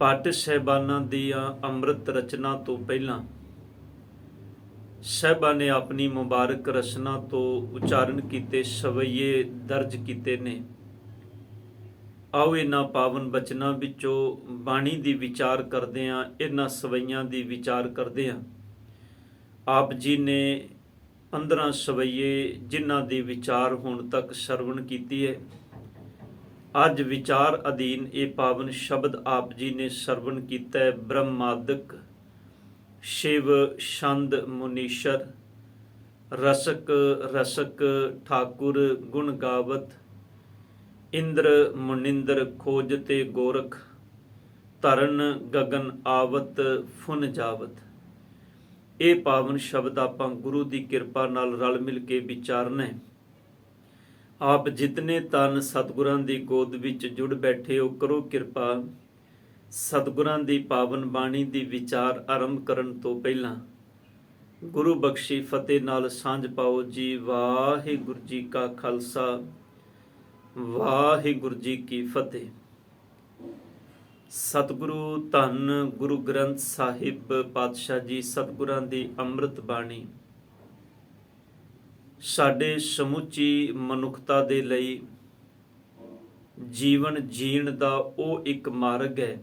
ਪਾਠ ਸਾਹਿਬਾਨਾਂ ਦੀਆਂ ਅੰਮ੍ਰਿਤ ਰਚਨਾ ਤੋਂ ਪਹਿਲਾਂ ਸਾਹਿਬਾਂ ਨੇ ਆਪਣੀ ਮੁਬਾਰਕ ਰਚਨਾ ਤੋਂ ਉਚਾਰਨ ਕੀਤੇ ਸਵਈਏ ਦਰਜ ਕੀਤੇ ਨੇ। ਆਓ ਇਹਨਾਂ ਪਾਵਨ ਬਚਨਾਂ ਵਿੱਚੋਂ ਬਾਣੀ ਦੀ ਵਿਚਾਰ ਕਰਦੇ ਹਾਂ, ਇਹਨਾਂ ਸਵਈਆਂ ਦੀ ਵਿਚਾਰ ਕਰਦੇ ਹਾਂ। ਆਪ ਜੀ ਨੇ 15 ਸਵਈਏ ਜਿਨ੍ਹਾਂ ਦੀ ਵਿਚਾਰ ਹੁਣ ਤੱਕ ਸਰਵਣ ਕੀਤੀ ਹੈ। ਅੱਜ ਵਿਚਾਰ ਅਧੀਨ ਇਹ ਪਾਵਨ ਸ਼ਬਦ ਆਪ ਜੀ ਨੇ ਸਰਵਣ ਕੀਤਾ ਹੈ। ਬ੍ਰਹਮਾਦਿਕ ਸ਼ਿਵ ਛੰਦ ਮੁਨੀਸ਼ਰ ਰਸਕ ਰਸਕ ਠਾਕੁਰ ਗੁਣ ਗਾਵਤ ਇੰਦਰ ਮੁਨਿੰਦਰ ਖੋਜ ਤੇ ਗੋਰਖ ਧਰਨ ਗਗਨ ਆਵਤ ਫੁਨ ਜਾਵਤ। ਇਹ ਪਾਵਨ ਸ਼ਬਦ ਆਪਾਂ ਗੁਰੂ ਦੀ ਕਿਰਪਾ ਨਾਲ ਰਲ ਮਿਲ ਕੇ ਵਿਚਾਰਨਾ ਹੈ। ਆਪ ਜਿਤਨੇ ਤਨ ਸਤਿਗੁਰਾਂ ਦੀ ਗੋਦ ਵਿੱਚ ਜੁੜ ਬੈਠੇ ਹੋ, ਕਰੋ ਕਿਰਪਾ ਸਤਿਗੁਰਾਂ ਦੀ ਪਾਵਨ ਬਾਣੀ ਦੀ ਵਿਚਾਰ ਆਰੰਭ ਕਰਨ ਤੋਂ ਪਹਿਲਾਂ ਗੁਰੂ ਬਖਸ਼ੀ ਫਤਿਹ ਨਾਲ ਸਾਂਝ ਪਾਓ ਜੀ। ਵਾਹਿਗੁਰੂ ਜੀ ਕਾ ਖਾਲਸਾ, ਵਾਹਿਗੁਰੂ ਜੀ ਕੀ ਫਤਿਹ। ਸਤਿਗੁਰੂ ਧੰਨ ਗੁਰੂ ਗ੍ਰੰਥ ਸਾਹਿਬ ਪਾਤਸ਼ਾਹ ਜੀ ਸਤਿਗੁਰਾਂ ਦੀ ਅੰਮ੍ਰਿਤ ਬਾਣੀ ਸਾਡੇ ਸਮੁੱਚੀ ਮਨੁੱਖਤਾ ਦੇ ਲਈ ਜੀਵਨ ਜੀਣ ਦਾ ਉਹ ਇੱਕ ਮਾਰਗ ਹੈ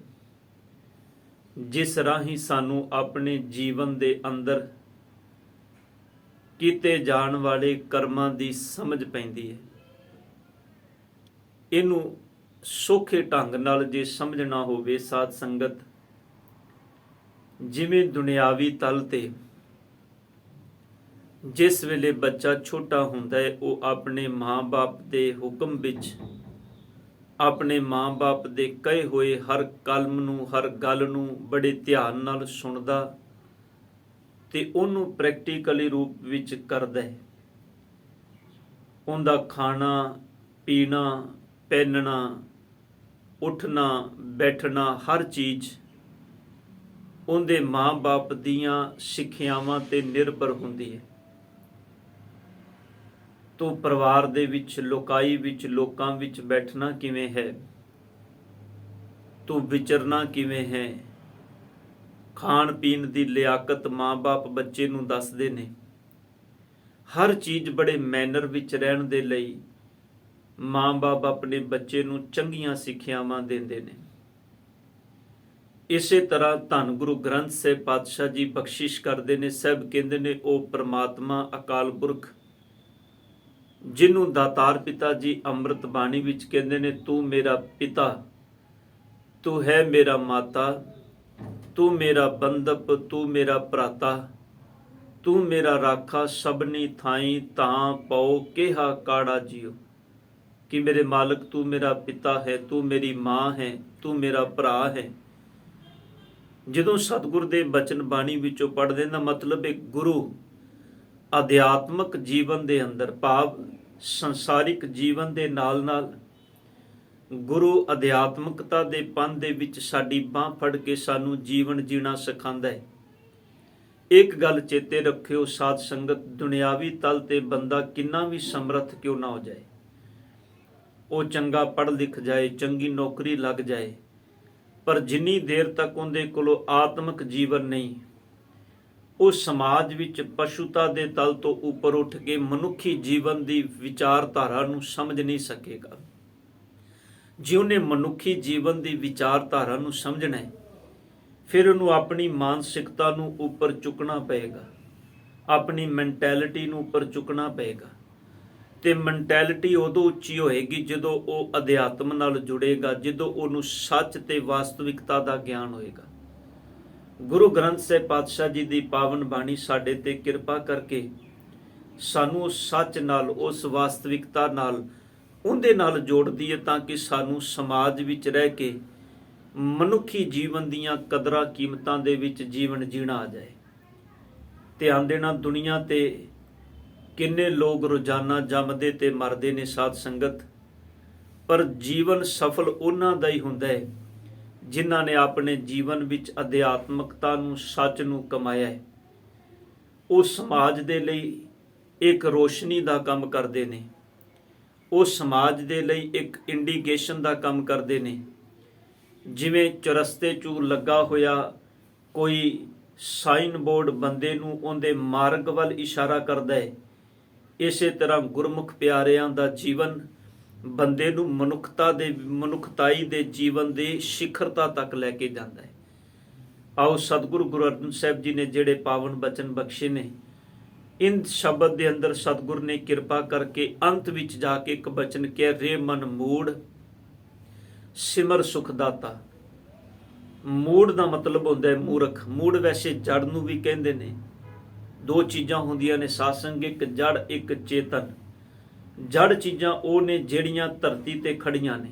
ਜਿਸ ਰਾਹੀਂ ਸਾਨੂੰ ਆਪਣੇ ਜੀਵਨ ਦੇ ਅੰਦਰ ਕੀਤੇ ਜਾਣ ਵਾਲੇ ਕਰਮਾਂ ਦੀ ਸਮਝ ਪੈਂਦੀ ਹੈ। ਇਹਨੂੰ ਸੌਖੇ ਢੰਗ ਨਾਲ ਜੇ ਸਮਝਣਾ ਹੋਵੇ ਸਾਧ ਸੰਗਤ, ਜਿਵੇਂ ਦੁਨਿਆਵੀ ਤਲ ਤੇ ਜਿਸ ਵੇਲੇ ਬੱਚਾ ਛੋਟਾ ਹੁੰਦਾ ਹੈ ਉਹ ਆਪਣੇ ਮਾਂ-ਬਾਪ ਦੇ ਹੁਕਮ ਵਿੱਚ ਆਪਣੇ ਮਾਂ-ਬਾਪ ਦੇ ਕਹੇ ਹੋਏ ਹਰ ਕਲਮ ਨੂੰ ਹਰ ਗੱਲ ਨੂੰ ਬੜੇ ਧਿਆਨ ਨਾਲ ਸੁਣਦਾ ਤੇ ਉਹਨੂੰ ਪ੍ਰੈਕਟੀਕਲੀ ਰੂਪ ਵਿੱਚ ਕਰਦਾ ਹੈ। ਉਹਦਾ ਖਾਣਾ ਪੀਣਾ ਪਹਿਨਣਾ ਉੱਠਣਾ ਬੈਠਣਾ ਹਰ ਚੀਜ਼ ਉਹਦੇ ਮਾਂ-ਬਾਪ ਦੀਆਂ ਸਿੱਖਿਆਵਾਂ ਤੇ ਨਿਰਭਰ ਹੁੰਦੀ ਹੈ। ਤੂੰ ਪਰਿਵਾਰ ਦੇ ਵਿੱਚ ਲੋਕਾਈ ਵਿੱਚ ਲੋਕਾਂ ਵਿੱਚ ਬੈਠਣਾ ਕਿਵੇਂ ਹੈ, ਤੂੰ ਵਿਚਰਨਾ ਕਿਵੇਂ ਹੈ, ਖਾਣ ਪੀਣ ਦੀ ਲਿਆਕਤ ਮਾਂ-ਬਾਪ ਬੱਚੇ ਨੂੰ ਦੱਸਦੇ ਨੇ। ਹਰ ਚੀਜ਼ ਬੜੇ ਮੈਨਰ ਵਿੱਚ ਰਹਿਣ ਦੇ ਲਈ ਮਾਂ-ਬਾਪ ਆਪਣੇ ਬੱਚੇ ਨੂੰ ਚੰਗੀਆਂ ਸਿੱਖਿਆਵਾਂ ਦਿੰਦੇ ਨੇ। ਇਸੇ ਤਰ੍ਹਾਂ ਧੰਨ ਗੁਰੂ ਗ੍ਰੰਥ ਸਾਹਿਬ ਪਾਤਸ਼ਾਹ ਜੀ ਬਖਸ਼ਿਸ਼ ਕਰਦੇ ਨੇ। ਸਾਹਿਬ ਕਹਿੰਦੇ ਨੇ ਉਹ ਪ੍ਰਮਾਤਮਾ ਅਕਾਲ ਪੁਰਖ ਜਿਹਨੂੰ ਦਾਤਾਰ ਪਿਤਾ ਜੀ ਅੰਮ੍ਰਿਤ ਬਾਣੀ ਵਿੱਚ ਕਹਿੰਦੇ ਨੇ, ਤੂੰ ਮੇਰਾ ਪਿਤਾ, ਤੂੰ ਹੈ ਮੇਰਾ ਮਾਤਾ, ਤੂੰ ਮੇਰਾ ਬੰਦਪ, ਤੂੰ ਮੇਰਾ ਭਰਾਤਾ, ਤੂੰ ਮੇਰਾ ਰਾਖਾ ਸਭਨੀ ਥਾਈ ਤਾਂ ਪਉ ਕਿਹਾ ਕਾੜਾ ਜੀਓ। ਕਿ ਮੇਰੇ ਮਾਲਕ ਤੂੰ ਮੇਰਾ ਪਿਤਾ ਹੈ, ਤੂੰ ਮੇਰੀ ਮਾਂ ਹੈ, ਤੂੰ ਮੇਰਾ ਭਰਾ ਹੈ। ਜਦੋਂ ਸਤਿਗੁਰ ਦੇ ਬਚਨ ਬਾਣੀ ਵਿੱਚੋਂ ਪੜ੍ਹਦੇ ਦਾ ਮਤਲਬ ਹੈ ਗੁਰੂ ਅਧਿਆਤਮਕ ਜੀਵਨ ਦੇ ਅੰਦਰ ਭਾਵ ਸੰਸਾਰਿਕ ਜੀਵਨ ਦੇ ਨਾਲ ਨਾਲ ਗੁਰੂ ਅਧਿਆਤਮਕਤਾ ਦੇ ਪੰਥ ਦੇ ਵਿੱਚ ਸਾਡੀ ਬਾਂਹ ਫੜ ਕੇ ਸਾਨੂੰ ਜੀਵਨ ਜੀਣਾ ਸਿਖਾਉਂਦਾ ਹੈ। ਇੱਕ ਗੱਲ ਚੇਤੇ ਰੱਖਿਓ ਸਾਧ ਸੰਗਤ, ਦੁਨਿਆਵੀ ਤਲ ਤੇ ਬੰਦਾ ਕਿੰਨਾ ਵੀ ਸਮਰੱਥ ਕਿਉਂ ਨਾ ਹੋ ਜਾਏ, ਉਹ ਚੰਗਾ ਪੜ੍ਹ ਲਿਖ ਜਾਏ, ਚੰਗੀ ਨੌਕਰੀ ਲੱਗ ਜਾਏ, ਪਰ ਜਿੰਨੀ ਦੇਰ ਤੱਕ ਉਹਦੇ ਕੋਲੋਂ ਆਤਮਿਕ ਜੀਵਨ ਨਹੀਂ, ਉਹ ਸਮਾਜ ਵਿੱਚ ਪਸ਼ੂਤਾ ਦੇ ਤਲ ਤੋਂ ਉੱਪਰ ਉੱਠ ਕੇ ਮਨੁੱਖੀ ਜੀਵਨ ਦੀ ਵਿਚਾਰਧਾਰਾ ਨੂੰ ਸਮਝ ਨਹੀਂ ਸਕੇਗਾ। ਜੇ ਉਹਨੇ ਮਨੁੱਖੀ ਜੀਵਨ ਦੀ ਵਿਚਾਰਧਾਰਾ ਨੂੰ ਸਮਝਣਾ ਹੈ, ਫਿਰ ਉਹਨੂੰ ਆਪਣੀ ਮਾਨਸਿਕਤਾ ਨੂੰ ਉੱਪਰ ਚੁੱਕਣਾ ਪਏਗਾ, ਆਪਣੀ ਮੈਂਟੈਲਿਟੀ ਨੂੰ ਉੱਪਰ ਚੁੱਕਣਾ ਪਏਗਾ। ਤੇ ਮੈਂਟੈਲਿਟੀ ਉਦੋਂ ਉੱਚੀ ਹੋਏਗੀ ਜਦੋਂ ਉਹ ਅਧਿਆਤਮ ਨਾਲ ਜੁੜੇਗਾ, ਜਦੋਂ ਉਹਨੂੰ ਸੱਚ ਤੇ ਵਾਸਤਵਿਕਤਾ ਦਾ ਗਿਆਨ ਹੋਏਗਾ। ਗੁਰੂ ਗ੍ਰੰਥ ਸਾਹਿਬ ਪਾਤਸ਼ਾਹ ਜੀ ਦੀ ਪਾਵਨ ਬਾਣੀ ਸਾਡੇ ਤੇ ਕਿਰਪਾ ਕਰਕੇ ਸਾਨੂੰ ਉਸ ਸੱਚ ਨਾਲ, ਉਸ ਵਾਸਤਵਿਕਤਾ ਨਾਲ, ਉਹਦੇ ਨਾਲ ਜੋੜਦੀ ਹੈ ਤਾਂ ਕਿ ਸਾਨੂੰ ਸਮਾਜ ਵਿੱਚ ਰਹਿ ਕੇ ਮਨੁੱਖੀ ਜੀਵਨ ਦੀਆਂ ਕਦਰਾਂ ਕੀਮਤਾਂ ਦੇ ਵਿੱਚ ਜੀਵਨ ਜੀਣਾ ਆ ਜਾਏ। ਧਿਆਨ ਦੇਣਾ, ਦੁਨੀਆ ਤੇ ਕਿੰਨੇ ਲੋਕ ਰੋਜ਼ਾਨਾ ਜੰਮਦੇ ਤੇ ਮਰਦੇ ਨੇ ਸਾਧ ਸੰਗਤ, ਪਰ ਜੀਵਨ ਸਫਲ ਉਹਨਾਂ ਦਾ ਹੀ ਹੁੰਦਾ ਹੈ ਜਿਨ੍ਹਾਂ ਨੇ ਆਪਣੇ ਜੀਵਨ ਵਿੱਚ ਅਧਿਆਤਮਕਤਾ ਨੂੰ, ਸੱਚ ਨੂੰ ਕਮਾਇਆ ਹੈ। ਉਹ ਸਮਾਜ ਦੇ ਲਈ ਇੱਕ ਰੋਸ਼ਨੀ ਦਾ ਕੰਮ ਕਰਦੇ ਨੇ, ਉਹ ਸਮਾਜ ਦੇ ਲਈ ਇੱਕ ਇੰਡੀਕੇਸ਼ਨ ਦਾ ਕੰਮ ਕਰਦੇ ਨੇ ਜਿਵੇਂ ਚੁਰਸਤੇ 'ਚ ਲੱਗਾ ਹੋਇਆ ਕੋਈ ਸਾਈਨ ਬੋਰਡ ਬੰਦੇ ਨੂੰ ਉਹਦੇ ਮਾਰਗ ਵੱਲ ਇਸ਼ਾਰਾ ਕਰਦਾ ਹੈ, ਇਸੇ ਤਰ੍ਹਾਂ ਗੁਰਮੁਖ ਪਿਆਰਿਆਂ ਦਾ ਜੀਵਨ ਬੰਦੇ ਨੂੰ ਮਨੁੱਖਤਾਈ ਦੇ ਜੀਵਨ ਦੀ ਸਿਖਰਤਾ ਤੱਕ ਲੈ ਕੇ ਜਾਂਦਾ ਹੈ। ਆਓ ਸਤਿਗੁਰੂ ਗੁਰੂ ਅਰਜਨ ਸਾਹਿਬ ਜੀ ਨੇ ਜਿਹੜੇ ਪਾਵਨ ਬਚਨ ਬਖਸ਼ੇ ਨੇ, ਇਨ ਸ਼ਬਦ ਦੇ ਅੰਦਰ ਸਤਿਗੁਰ ਨੇ ਕਿਰਪਾ ਕਰਕੇ ਅੰਤ ਵਿੱਚ ਜਾ ਕੇ ਇੱਕ ਬਚਨ ਕਿਹਾ, ਰੇ ਮਨ ਮੂੜ ਸਿਮਰ ਸੁਖ ਦਾਤਾ। ਮੂੜ ਦਾ ਮਤਲਬ ਹੁੰਦਾ ਹੈ ਮੂਰਖ। ਮੂੜ ਵੈਸੇ ਜੜ ਨੂੰ ਵੀ ਕਹਿੰਦੇ ਨੇ। ਦੋ ਚੀਜ਼ਾਂ ਹੁੰਦੀਆਂ ਨੇ ਸਾਧ ਸੰਗਤ, ਇੱਕ ਜੜ ਇੱਕ ਚੇਤਨ। ਜੜ ਚੀਜ਼ਾਂ ਉਹ ਨੇ ਜਿਹੜੀਆਂ ਧਰਤੀ ਤੇ ਖੜੀਆਂ ਨੇ।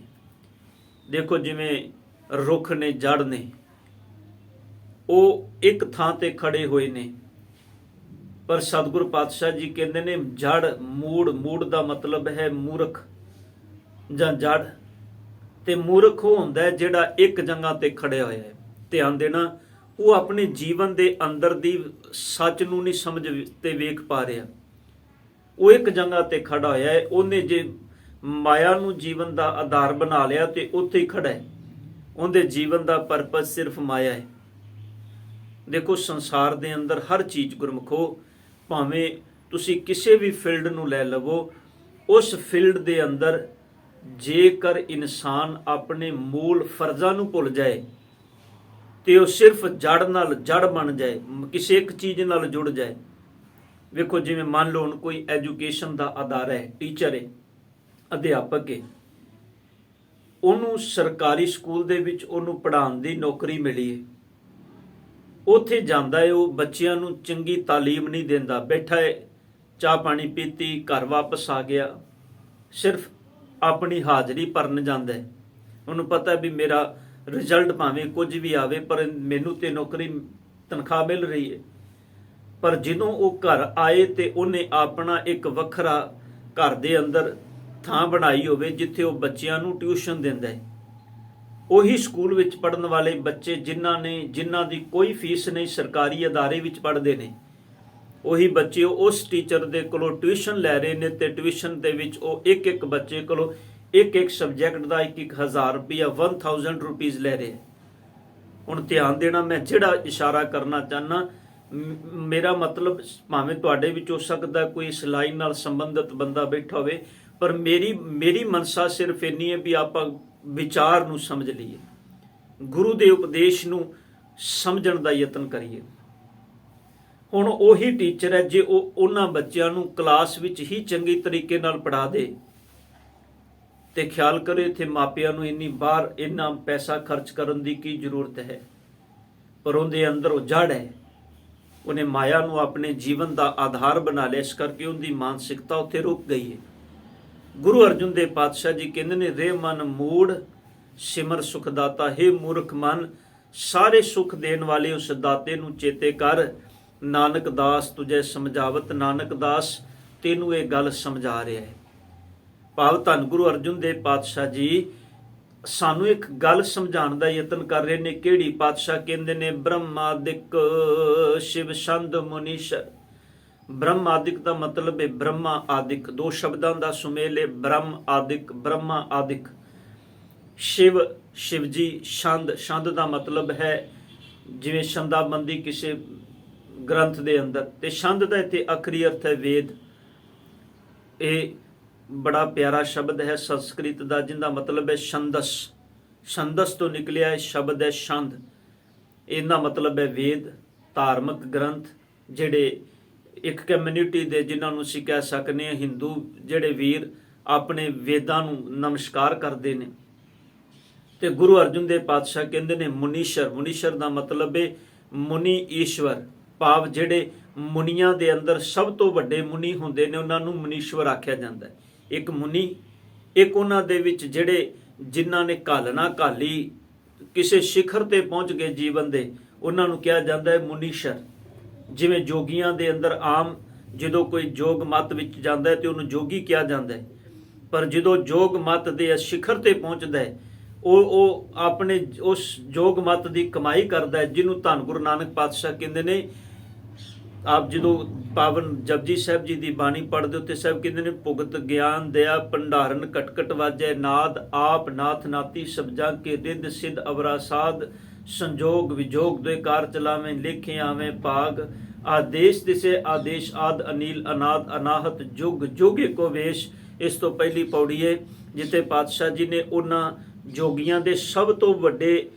ਦੇਖੋ ਜਿਵੇਂ ਰੁੱਖ ਨੇ, ਜੜ ਨੇ, ਉਹ ਇੱਕ ਥਾਂ ਤੇ ਖੜੇ ਹੋਏ ਨੇ, ਪਰ ਸਤਿਗੁਰ ਪਾਤਸ਼ਾਹ ਜੀ ਕਹਿੰਦੇ ਨੇ ਜੜ ਮੂੜ ਦਾ ਮਤਲਬ ਹੈ ਮੂਰਖ ਜਾਂ ਜੜ। ਤੇ ਮੂਰਖ ਉਹ ਹੁੰਦਾ ਹੈ ਜਿਹੜਾ ਇੱਕ ਜਗ੍ਹਾ ਤੇ ਖੜਿਆ ਹੋਇਆ ਹੈ। ਧਿਆਨ ਦੇਣਾ, ਉਹ ਆਪਣੇ ਜੀਵਨ ਦੇ ਅੰਦਰ ਦੀ ਸੱਚ ਨੂੰ ਨਹੀਂ ਸਮਝ ਤੇ ਵੇਖ ਪਾ ਰਿਹਾ। ਉਹ ਇੱਕ ਜਗ੍ਹਾ ਤੇ ਖੜਾ ਹੋਇਆ ਹੈ। ਉਹਨੇ ਜੇ ਮਾਇਆ ਨੂੰ ਜੀਵਨ ਦਾ ਆਧਾਰ ਬਣਾ ਲਿਆ ਤੇ ਉੱਥੇ ਹੀ ਖੜਾ ਹੈ। ਉਹਦੇ ਜੀਵਨ ਦਾ ਪਰਪਸ ਸਿਰਫ ਮਾਇਆ ਹੈ। ਦੇਖੋ ਸੰਸਾਰ ਦੇ ਅੰਦਰ ਹਰ ਚੀਜ਼ ਗੁਰਮੁਖੋ, ਭਾਵੇਂ ਤੁਸੀਂ ਕਿਸੇ ਵੀ ਫੀਲਡ ਨੂੰ ਲੈ ਲਵੋ, ਉਸ ਫੀਲਡ ਦੇ ਅੰਦਰ ਜੇਕਰ ਇਨਸਾਨ ਆਪਣੇ ਮੂਲ ਫਰਜ਼ਾਂ ਨੂੰ ਭੁੱਲ ਜਾਏ ਤੇ ਉਹ ਸਿਰਫ ਜੜ ਬਣ ਜਾਏ, ਕਿਸੇ ਇੱਕ ਚੀਜ਼ ਨਾਲ ਜੁੜ ਜਾਏ। ਵੇਖੋ ਜਿਵੇਂ ਮੰਨ ਲਓ ਹੁਣ ਕੋਈ ਐਜੂਕੇਸ਼ਨ ਦਾ ਅਦਾਰਾ ਹੈ, ਟੀਚਰ ਹੈ, ਅਧਿਆਪਕ ਹੈ, ਉਹਨੂੰ ਸਰਕਾਰੀ ਸਕੂਲ ਦੇ ਵਿੱਚ ਉਹਨੂੰ ਪੜ੍ਹਾਉਣ ਦੀ ਨੌਕਰੀ ਮਿਲੀ ਹੈ। ਉੱਥੇ ਜਾਂਦਾ ਹੈ, ਉਹ ਬੱਚਿਆਂ ਨੂੰ ਚੰਗੀ ਤਾਲੀਮ ਨਹੀਂ ਦਿੰਦਾ, ਬੈਠਾ ਹੈ, ਚਾਹ ਪਾਣੀ ਪੀਤੀ, ਘਰ ਵਾਪਸ ਆ ਗਿਆ, ਸਿਰਫ ਆਪਣੀ ਹਾਜ਼ਰੀ ਭਰਨ ਜਾਂਦਾ ਹੈ। ਉਹਨੂੰ ਪਤਾ ਵੀ ਮੇਰਾ ਰਿਜ਼ਲਟ ਭਾਵੇਂ ਕੁਝ ਵੀ ਆਵੇ, ਪਰ ਮੈਨੂੰ ਤੇ ਨੌਕਰੀ ਤਨਖਾਹ ਮਿਲ ਰਹੀ ਹੈ। ਪਰ ਜਦੋਂ ਉਹ ਘਰ ਆਏ ਤੇ ਉਹਨੇ ਆਪਣਾ ਇੱਕ ਵੱਖਰਾ ਘਰ ਦੇ ਅੰਦਰ ਥਾਂ ਬਣਾਈ ਹੋਵੇ ਜਿੱਥੇ ਉਹ ਬੱਚਿਆਂ ਨੂੰ ਟਿਊਸ਼ਨ ਦਿੰਦਾ ਹੈ। ਉਹੀ ਸਕੂਲ ਵਿੱਚ ਪੜ੍ਹਨ ਵਾਲੇ ਬੱਚੇ ਜਿਨ੍ਹਾਂ ਦੀ ਕੋਈ ਫੀਸ ਨਹੀਂ, ਸਰਕਾਰੀ ਅਦਾਰੇ ਵਿੱਚ ਪੜ੍ਹਦੇ ਨੇ, ਉਹੀ ਬੱਚੇ ਉਸ ਟੀਚਰ ਦੇ ਕੋਲੋਂ ਟਿਊਸ਼ਨ ਲੈ ਰਹੇ ਨੇ ਤੇ ਟਿਊਸ਼ਨ ਦੇ ਵਿੱਚ ਉਹ ਇੱਕ ਬੱਚੇ ਕੋਲੋਂ ਇੱਕ ਸਬਜੈਕਟ ਦਾ 1000 ਰੁਪਇਆ 1000 ਰੁਪੀਜ਼ ਲੈ ਰਹੇ। ਹੁਣ ਧਿਆਨ ਦੇਣਾ, ਮੈਂ ਜਿਹੜਾ ਇਸ਼ਾਰਾ ਕਰਨਾ ਚਾਹਨਾ, ਮੇਰਾ ਮਤਲਬ ਭਾਵੇਂ ਤੁਹਾਡੇ ਵਿੱਚ ਹੋ ਸਕਦਾ ਕੋਈ ਇਸ ਲਾਈਨ ਨਾਲ ਸੰਬੰਧਿਤ ਬੰਦਾ ਬੈਠਾ ਹੋਵੇ, ਪਰ ਮੇਰੀ ਮਨਸਾ ਸਿਰਫ ਇੰਨੀ ਹੈ ਵੀ ਆਪਾਂ ਵਿਚਾਰ ਨੂੰ ਸਮਝ ਲਈਏ, ਗੁਰੂ ਦੇ ਉਪਦੇਸ਼ ਨੂੰ ਸਮਝਣ ਦਾ ਯਤਨ ਕਰੀਏ। ਹੁਣ ਉਹੀ ਟੀਚਰ ਹੈ, ਜੇ ਉਹ ਉਹਨਾਂ ਬੱਚਿਆਂ ਨੂੰ ਕਲਾਸ ਵਿੱਚ ਹੀ ਚੰਗੀ ਤਰੀਕੇ ਨਾਲ ਪੜ੍ਹਾ ਦੇ ਤੇ ਖਿਆਲ ਕਰੋ ਇੱਥੇ ਮਾਪਿਆਂ ਨੂੰ ਇੰਨਾ ਪੈਸਾ ਖਰਚ ਕਰਨ ਦੀ ਕੀ ਜ਼ਰੂਰਤ ਹੈ। ਪਰ ਉਹਦੇ ਅੰਦਰ ਉਹ ਜੜ ਹੈ, ਉਹਨੇ ਮਾਇਆ ਨੂੰ ਆਪਣੇ ਜੀਵਨ ਦਾ ਆਧਾਰ ਬਣਾ ਲਿਆ, ਇਸ ਕਰਕੇ ਉਹਦੀ ਮਾਨਸਿਕਤਾ ਉੱਥੇ ਰੁਕ ਗਈ ਹੈ। ਗੁਰੂ ਅਰਜਨ ਦੇਵ ਪਾਤਸ਼ਾਹ ਜੀ ਕਹਿੰਦੇ ਨੇ, ਰੇ ਮਨ ਮੂੜ ਸਿਮਰ ਸੁਖ ਦਾਤਾ। ਹੈ ਮੂਰਖ ਮਨ, ਸਾਰੇ ਸੁਖ ਦੇਣ ਵਾਲੇ ਉਸ ਦਾਤੇ ਨੂੰ ਚੇਤੇ ਕਰ। ਨਾਨਕ ਦਾਸ ਤੁਝੇ ਸਮਝਾਵਤ, ਨਾਨਕ ਦਾਸ ਤੈਨੂੰ ਇਹ ਗੱਲ ਸਮਝਾ ਰਿਹਾ ਹੈ। ਭਾਵ ਧੰਨ ਗੁਰੂ ਅਰਜਨ ਦੇਵ ਪਾਤਸ਼ਾਹ ਜੀ ਸਾਨੂੰ ਇੱਕ ਗੱਲ ਸਮਝਾਉਣ ਦਾ ਯਤਨ ਕਰ ਰਹੇ ਨੇ। ਕਿਹੜੀ? ਪਾਤਸ਼ਾਹ ਕਹਿੰਦੇ ਨੇ, ਬ੍ਰਹਮਾਦਿਕ ਸ਼ਿਵ ਛੰਦ ਮੁਨੀਸ਼ਰ। ਬ੍ਰਹਮਾਦਿਕ ਦਾ ਮਤਲਬ ਹੈ ਬ੍ਰਹਮਾ ਆਦਿਕ, ਦੋ ਸ਼ਬਦਾਂ ਦਾ ਸੁਮੇਲ ਹੈ, ਬ੍ਰਹਮ ਆਦਿਕ, ਬ੍ਰਹਮਾ ਆਦਿਕ। ਸ਼ਿਵ ਜੀ, ਛੰਦ ਦਾ ਮਤਲਬ ਹੈ ਜਿਵੇਂ ਛੰਦਾਬੰਦੀ ਕਿਸੇ ਗ੍ਰੰਥ ਦੇ ਅੰਦਰ, ਤੇ ਛੰਦ ਦਾ ਇੱਥੇ ਆਖਰੀ ਅਰਥ ਹੈ ਵੇਦ। ਇਹ ਬੜਾ ਪਿਆਰਾ ਸ਼ਬਦ ਹੈ ਸੰਸਕ੍ਰਿਤ ਦਾ, ਜਿਹਦਾ ਮਤਲਬ ਹੈ ਛੰਦਸ। ਛੰਦਸ ਤੋਂ ਨਿਕਲਿਆ ਹੈ ਸ਼ਬਦ ਹੈ ਛੰਦ। ਇਹਦਾ ਮਤਲਬ ਹੈ ਵੇਦ, ਧਾਰਮਿਕ ਗ੍ਰੰਥ, ਜਿਹੜੇ ਇੱਕ ਕਮਿਊਨਿਟੀ ਦੇ, ਜਿਨ੍ਹਾਂ ਨੂੰ ਅਸੀਂ ਕਹਿ ਸਕਦੇ ਹਾਂ ਹਿੰਦੂ, ਜਿਹੜੇ ਵੀਰ ਆਪਣੇ ਵੇਦਾਂ ਨੂੰ ਨਮਸਕਾਰ ਕਰਦੇ ਨੇ। ਤੇ ਗੁਰੂ ਅਰਜਨ ਦੇਵ ਪਾਤਸ਼ਾਹ ਕਹਿੰਦੇ ਨੇ ਮੁਨੀਸ਼ਰ। ਮੁਨੀਸ਼ਰ ਦਾ ਮਤਲਬ ਹੈ ਮੁਨੀ ਈਸ਼ਵਰ, ਭਾਵ ਜਿਹੜੇ ਮੁਨੀਆਂ ਦੇ ਅੰਦਰ ਸਭ ਤੋਂ ਵੱਡੇ ਮੁਨੀ ਹੁੰਦੇ ਨੇ, ਉਹਨਾਂ ਨੂੰ ਮੁਨੀਸ਼ਵਰ ਆਖਿਆ ਜਾਂਦਾ ਹੈ। ਇੱਕ ਮੁਨੀ, ਇੱਕ ਉਹਨਾਂ ਦੇ ਵਿੱਚ ਜਿਨ੍ਹਾਂ ਨੇ ਘਾਲਣਾ ਘਾਲੀ, ਕਿਸੇ ਸਿਖਰ ਤੇ ਪਹੁੰਚ ਗਏ ਜੀਵਨ ਦੇ, ਉਹਨਾਂ ਨੂੰ ਕਿਹਾ ਜਾਂਦਾ ਹੈ ਮੁਨੀਸ਼ਰ। ਜਿਵੇਂ ਜੋਗੀਆਂ ਦੇ ਅੰਦਰ ਆਮ ਜਦੋਂ ਕੋਈ ਜੋਗ ਮਤ ਵਿੱਚ ਜਾਂਦਾ ਹੈ ਤੇ ਉਹਨੂੰ ਜੋਗੀ ਕਿਹਾ ਜਾਂਦਾ ਹੈ, ਪਰ ਜਦੋਂ ਜੋਗ ਮਤ ਦੇ ਸਿਖਰ ਤੇ ਪਹੁੰਚਦਾ ਹੈ, ਉਹ ਆਪਣੇ ਉਸ ਜੋਗ ਮਤ ਦੀ ਕਮਾਈ ਕਰਦਾ ਹੈ, ਜਿਹਨੂੰ ਧੰਨ ਗੁਰੂ ਨਾਨਕ ਪਾਤਸ਼ਾਹ ਕਹਿੰਦੇ ਨੇ ਆਪ ਜਦੋਂ ਪਾਵਨ ਜਪਜੀ ਸਾਹਿਬ ਜੀ ਦੀ ਬਾਣੀ ਪੜ੍ਹਦੇ ਉੱਤੇ ਸਾਹਿਬ ਕਹਿੰਦੇ ਨੇ, ਭੁਗਤ ਗਿਆਨ ਦਇਆ ਭੰਡਾਰਨ ਕਟਕਟ ਵਾਜੈ ਨਾਦ, ਆਪ ਨਾਥ ਨਾਤੀ ਸਬਜਾਂ ਕੇ ਰਿੱਧ ਸਿੱਧ ਅਵਰਾ ਸਾਧ, ਸੰਜੋਗ ਵਿਜੋਗ ਦੋਇ ਕਾਰ ਚਲਾਵੇਂ ਲੇਖੇ ਆਵੇਂ ਭਾਗ, ਆਦੇਸ਼ ਦਿਸੇ ਆਦੇਸ਼ ਆਦ ਅਨੀਲ ਅਨਾਦ ਅਨਾਹਤ ਜੁਗ ਜੁਗ ਏਕੋ ਵੇਸ਼। ਇਸ ਤੋਂ ਪਹਿਲੀ ਪੌੜੀ ਹੈ ਜਿੱਥੇ ਪਾਤਸ਼ਾਹ ਜੀ ਨੇ ਉਹਨਾਂ ਜੋਗੀਆਂ ਦੇ ਸਭ ਤੋਂ ਵੱਡੇ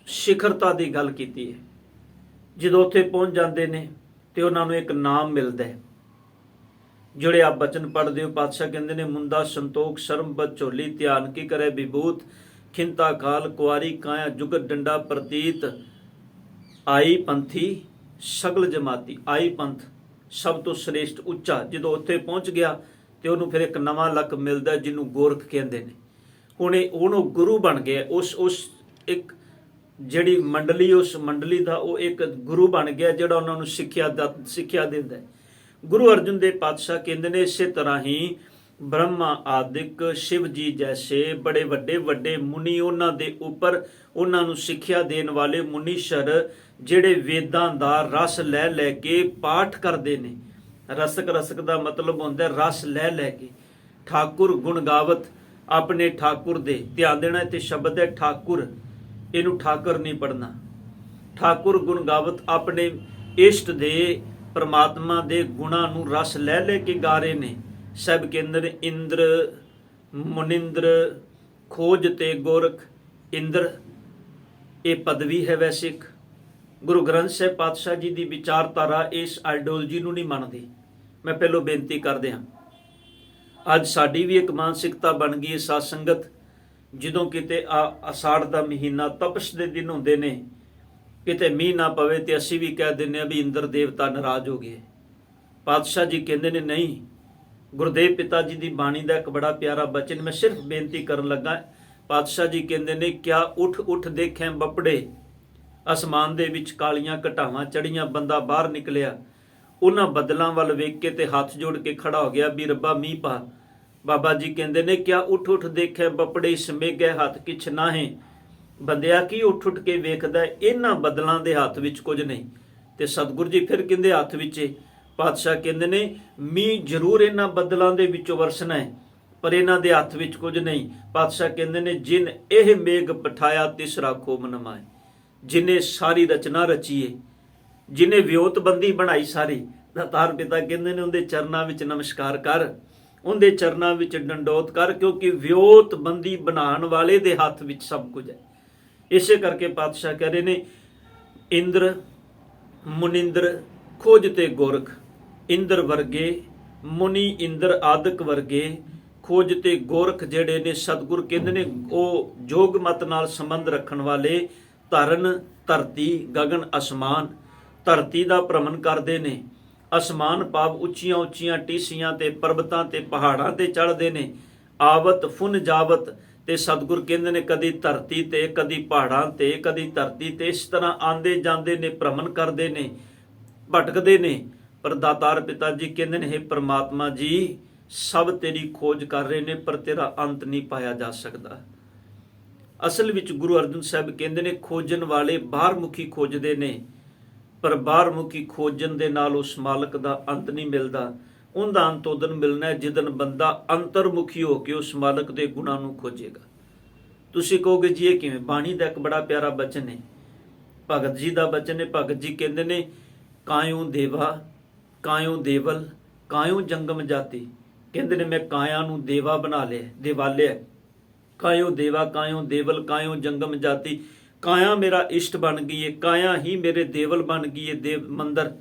ਸਿਖਰਤਾ ਦੀ ਗੱਲ ਕੀਤੀ ਹੈ। ਜਦੋਂ ਉੱਥੇ ਪਹੁੰਚ ਜਾਂਦੇ ਨੇ ਤੇ ਉਹਨਾਂ ਨੂੰ ਇੱਕ ਨਾਮ ਮਿਲਦਾ ਹੈ। ਜਿਹੜੇ ਆਪ ਬਚਨ ਪੜ੍ਹਦੇ ਹੋ, ਪਾਤਸ਼ਾਹ ਕਹਿੰਦੇ ਨੇ, ਮੁੰਦਾ ਸੰਤੋਖ ਸ਼ਰਮ ਬਦ ਝੋਲੀ, ਧਿਆਨ ਕੀ ਕਰੇ ਵਿਭੂਤ, ਖਿੰਤਾ ਕਾਲ ਕੁਆਰੀ ਕਾਇਆ ਜੁਗਤ ਡੰਡਾ ਪ੍ਰਤੀਤ, ਆਈ ਪੰਥੀ ਸਗਲ ਜਮਾਤੀ। ਆਈ ਪੰਥ ਸਭ ਤੋਂ ਸ੍ਰੇਸ਼ਟ ਉੱਚਾ। ਜਦੋਂ ਉੱਥੇ ਪਹੁੰਚ ਗਿਆ ਤੇ ਉਹਨੂੰ ਫਿਰ ਇੱਕ ਨਵਾਂ ਲੱਕ ਮਿਲਦਾ ਜਿਹਨੂੰ ਗੋਰਖ ਕਹਿੰਦੇ ਨੇ। ਉਹਨੂੰ ਗੁਰੂ ਬਣ ਗਿਆ। ਉਸ ਇੱਕ ਜਿਹੜੀ ਮੰਡਲੀ, ਉਸ ਮੰਡਲੀ ਦਾ ਉਹ ਇੱਕ ਗੁਰੂ ਬਣ ਗਿਆ ਜਿਹੜਾ ਉਹਨਾਂ ਨੂੰ ਸਿੱਖਿਆ ਦਿੰਦਾ ਹੈ। ਗੁਰੂ ਅਰਜਨ ਦੇਵ ਪਾਤਸ਼ਾਹ ਕਹਿੰਦੇ ਨੇ, ਇਸੇ ਤਰ੍ਹਾਂ ਹੀ ਬ੍ਰਹਮਾ ਆਦਿਕ ਸ਼ਿਵ ਜੀ ਜੈਸੇ ਬੜੇ ਵੱਡੇ ਵੱਡੇ ਮੁਨੀ, ਉਹਨਾਂ ਦੇ ਉੱਪਰ ਉਹਨਾਂ ਨੂੰ ਸਿੱਖਿਆ ਦੇਣ ਵਾਲੇ ਮੁਨੀਸ਼ਰ ਜਿਹੜੇ ਵੇਦਾਂ ਦਾ ਰਸ ਲੈ ਲੈ ਕੇ ਪਾਠ ਕਰਦੇ ਨੇ। ਰਸਕ ਦਾ ਮਤਲਬ ਹੁੰਦਾ ਰਸ ਲੈ ਲੈ ਕੇ। ਠਾਕੁਰ ਗੁਣ ਗਾਵਤ ਆਪਣੇ ਠਾਕੁਰ ਦੇ। ਧਿਆਨ ਦੇਣਾ, ਇੱਥੇ ਸ਼ਬਦ ਹੈ ਠਾਕੁਰ, ਇਹਨੂੰ ਠਾਕਰ ਨਹੀਂ ਪੜਨਾ। ਠਾਕੁਰ ਗੁਣ ਗਾਵਤ ਆਪਣੇ ਇਸ਼ਟ ਦੇ ਪਰਮਾਤਮਾ ਦੇ ਗੁਣਾਂ ਨੂੰ ਰਸ ਲੈ ਲੈ ਕੇ ਗਾ ਰਹੇ ਨੇ। ਸਭ ਕੇਂਦਰ ਇੰਦਰ ਮੁਨਿੰਦਰ ਖੋਜ ਤੇ ਗੋਰਖ। ਇੰਦਰ ਇਹ ਪਦਵੀ ਹੈ ਵੈਸਿਕ। ਗੁਰੂ ਗ੍ਰੰਥ ਸਾਹਿਬ ਪਾਤਸ਼ਾਹ ਜੀ ਦੀ ਵਿਚਾਰਧਾਰਾ ਇਸ ਆਈਡੀਓਲੋਜੀ ਨੂੰ ਨਹੀਂ ਮੰਨਦੀ। ਮੈਂ ਪਹਿਲੋਂ ਬੇਨਤੀ ਕਰਦੇ ਹਾਂ, ਅੱਜ ਸਾਡੀ ਵੀ ਇੱਕ ਮਾਨਸਿਕਤਾ ਬਣ ਗਈ ਹੈ ਸਾਧ ਸੰਗਤ, ਜਦੋਂ ਕਿਤੇ ਅਸਾੜ ਦਾ ਮਹੀਨਾ ਤਪਸ਼ ਦੇ ਦਿਨ ਹੁੰਦੇ ਨੇ, ਕਿਤੇ ਮੀਂਹ ਨਾ ਪਵੇ ਤੇ ਅਸੀਂ ਵੀ ਕਹਿ ਦਿੰਦੇ ਹਾਂ ਵੀ ਇੰਦਰ ਦੇਵਤਾ ਨਾਰਾਜ਼ ਹੋ ਗਏ। ਪਾਤਸ਼ਾਹ ਜੀ ਕਹਿੰਦੇ ਨੇ ਨਹੀਂ। ਗੁਰਦੇਵ ਪਿਤਾ ਜੀ ਦੀ ਬਾਣੀ ਦਾ ਇੱਕ ਬੜਾ ਪਿਆਰਾ ਬਚਨ ਮੈਂ ਸਿਰਫ ਬੇਨਤੀ ਕਰਨ ਲੱਗਾ। ਪਾਤਸ਼ਾਹ ਜੀ ਕਹਿੰਦੇ ਨੇ, ਕਿਆ ਉੱਠ ਉੱਠ ਦੇਖੈਂ ਬੱਪੜੇ, ਅਸਮਾਨ ਦੇ ਵਿੱਚ ਕਾਲੀਆਂ ਘਟਾਵਾਂ ਚੜੀਆਂ, ਬੰਦਾ ਬਾਹਰ ਨਿਕਲਿਆ, ਉਹਨਾਂ ਬੱਦਲਾਂ ਵੱਲ ਵੇਖ ਕੇ ਤੇ ਹੱਥ ਜੋੜ ਕੇ ਖੜਾ ਹੋ ਗਿਆ ਵੀ ਰੱਬਾ ਮੀਂਹ ਪਾ। ਬਾਬਾ ਜੀ ਕਹਿੰਦੇ ਨੇ, ਕਿਆ ਉੱਠ ਉੱਠ ਦੇਖੈ ਬੱਪੜੇ, ਸਮੇਗੈ ਹੱਥ ਕਿਛ ਨਾਹੀਂ। ਬੰਦਿਆ ਕੀ ਉੱਠ ਉੱਠ ਕੇ ਵੇਖਦਾ, ਇਹਨਾਂ ਬੱਦਲਾਂ ਦੇ ਹੱਥ ਵਿੱਚ ਕੁਝ ਨਹੀਂ। ਤੇ ਸਤਿਗੁਰੂ ਜੀ ਫਿਰ ਕਹਿੰਦੇ ਹੱਥ ਵਿੱਚ। ਪਾਤਸ਼ਾਹ ਕਹਿੰਦੇ ਨੇ, ਮੀਂਹ ਜ਼ਰੂਰ ਇਹਨਾਂ ਬੱਦਲਾਂ ਦੇ ਵਿੱਚੋਂ ਵਰਸਣਾ ਹੈ, ਪਰ ਇਹਨਾਂ ਦੇ ਹੱਥ ਵਿੱਚ ਕੁਝ ਨਹੀਂ। ਪਾਤਸ਼ਾਹ ਕਹਿੰਦੇ ਨੇ, ਜਿਨ ਇਹ ਮੇਘ ਪਠਾਇਆ ਤਿਸ ਰਾਖੋ ਮਨ ਮਾਏ। ਜਿਨੇ ਸਾਰੀ ਰਚਨਾ ਰਚੀ ਏ, ਜਿਨੇ ਵਿਉਤਬੰਦੀ ਬਣਾਈ ਸਾਰੀ, ਦਾਤਾਰ ਪਿਤਾ ਕਹਿੰਦੇ ਨੇ ਉਹਦੇ ਚਰਨਾਂ ਵਿੱਚ ਨਮਸਕਾਰ ਕਰ, ਉਹਦੇ ਚਰਨਾਂ ਵਿੱਚ ਡੰਡੋਤ ਕਰ, ਕਿਉਂਕਿ ਵਿਉਤਬੰਦੀ ਬਣਾਉਣ ਵਾਲੇ ਦੇ ਹੱਥ ਵਿੱਚ ਸਭ ਕੁਝ ਹੈ। ਇਸੇ ਕਰਕੇ ਪਾਤਸ਼ਾਹ ਕਹਿ ਰਹੇ ਨੇ, ਇੰਦਰ ਮੁਨਿੰਦਰ ਖੋਜ ਤੇ ਗੋਰਖ। ਇੰਦਰ ਵਰਗੇ ਮੁਨੀ, ਇੰਦਰ ਆਦਿਕ ਵਰਗੇ, ਖੋਜ ਤੇ ਗੋਰਖ ਜਿਹੜੇ ਨੇ, ਸਤਿਗੁਰ ਕਹਿੰਦੇ ਨੇ ਉਹ ਜੋਗ ਮਤ ਨਾਲ ਸੰਬੰਧ ਰੱਖਣ ਵਾਲੇ, ਧਰਨ ਧਰਤੀ ਗਗਨ ਅਸਮਾਨ, ਧਰਤੀ ਦਾ ਭ੍ਰਮਣ ਕਰਦੇ ਨੇ। ਅਸਮਾਨ ਭਾਵ ਉੱਚੀਆਂ ਉੱਚੀਆਂ ਟੀਸੀਆਂ ਤੇ ਪਰਬਤਾਂ ਤੇ ਪਹਾੜਾਂ ਤੇ ਚੜ੍ਹਦੇ ਨੇ। ਆਵਤ ਫੁਨ ਜਾਵਤ, ਤੇ ਸਤਿਗੁਰ ਕਹਿੰਦੇ ਨੇ ਕਦੀ ਧਰਤੀ ਤੇ, ਕਦੀ ਪਹਾੜਾਂ ਤੇ, ਕਦੀ ਧਰਤੀ ਤੇ, ਇਸ ਤਰ੍ਹਾਂ ਆਂਦੇ ਜਾਂਦੇ ਨੇ, ਭ੍ਰਮਣ ਕਰਦੇ ਨੇ, ਭਟਕਦੇ ਨੇ। ਪਰ ਦਾਤਾਰ ਪਿਤਾ ਜੀ ਕਹਿੰਦੇ ਨੇ, ਹੇ ਪ੍ਰਮਾਤਮਾ ਜੀ, ਸਭ ਤੇਰੀ ਖੋਜ ਕਰ ਰਹੇ ਨੇ, ਪਰ ਤੇਰਾ ਅੰਤ ਨਹੀਂ ਪਾਇਆ ਜਾ ਸਕਦਾ। ਅਸਲ ਵਿੱਚ ਗੁਰੂ ਅਰਜਨ ਸਾਹਿਬ ਕਹਿੰਦੇ ਨੇ, ਖੋਜਣ ਵਾਲੇ ਬਾਹਰਮੁਖੀ ਖੋਜਦੇ ਨੇ, ਪਰ ਬਾਹਰਮੁਖੀ ਖੋਜਣ ਦੇ ਨਾਲ ਉਸ ਮਾਲਕ ਦਾ ਅੰਤ ਨਹੀਂ ਮਿਲਦਾ। ਉਹਦਾ ਅੰਤ ਉਦਨ ਮਿਲਣਾ ਜਿੱਦਨ ਬੰਦਾ ਅੰਤਰਮੁਖੀ ਹੋ ਕੇ ਉਸ ਮਾਲਕ ਦੇ ਗੁਣਾਂ ਨੂੰ ਖੋਜੇਗਾ। ਤੁਸੀਂ ਕਹੋਗੇ ਜੀ ਇਹ ਕਿਵੇਂ? ਬਾਣੀ ਦਾ ਇੱਕ ਬੜਾ ਪਿਆਰਾ ਬਚਨ ਹੈ, ਭਗਤ ਜੀ ਦਾ ਬਚਨ ਹੈ। ਭਗਤ ਜੀ ਕਹਿੰਦੇ ਨੇ, ਕਾਇਓ ਦੇਵਾ ਕਾਇਓ ਦੇਵਲ ਕਾਇਓ ਜੰਗਮ ਜਾਤੀ। ਕਹਿੰਦੇ ਨੇ ਮੈਂ ਕਾਇਆ ਨੂੰ ਦੇਵਾ ਬਣਾ ਲਿਆ, ਦੇਵਾਲਿਆ। ਕਾਇਓ ਦੇਵਾ ਕਾਇਓ ਦੇਵਲ ਕਾਇਓ ਜੰਗਮ ਜਾਤੀ। ਕਾਇਆ ਮੇਰਾ ਇਸ਼ਟ ਬਣ ਗਈ ਹੈ, ਕਾਇਆ ਹੀ ਮੇਰੇ ਦੇਵਲ ਬਣ ਗਈ ਹੈ, ਦੇਵ ਮੰਦਰ।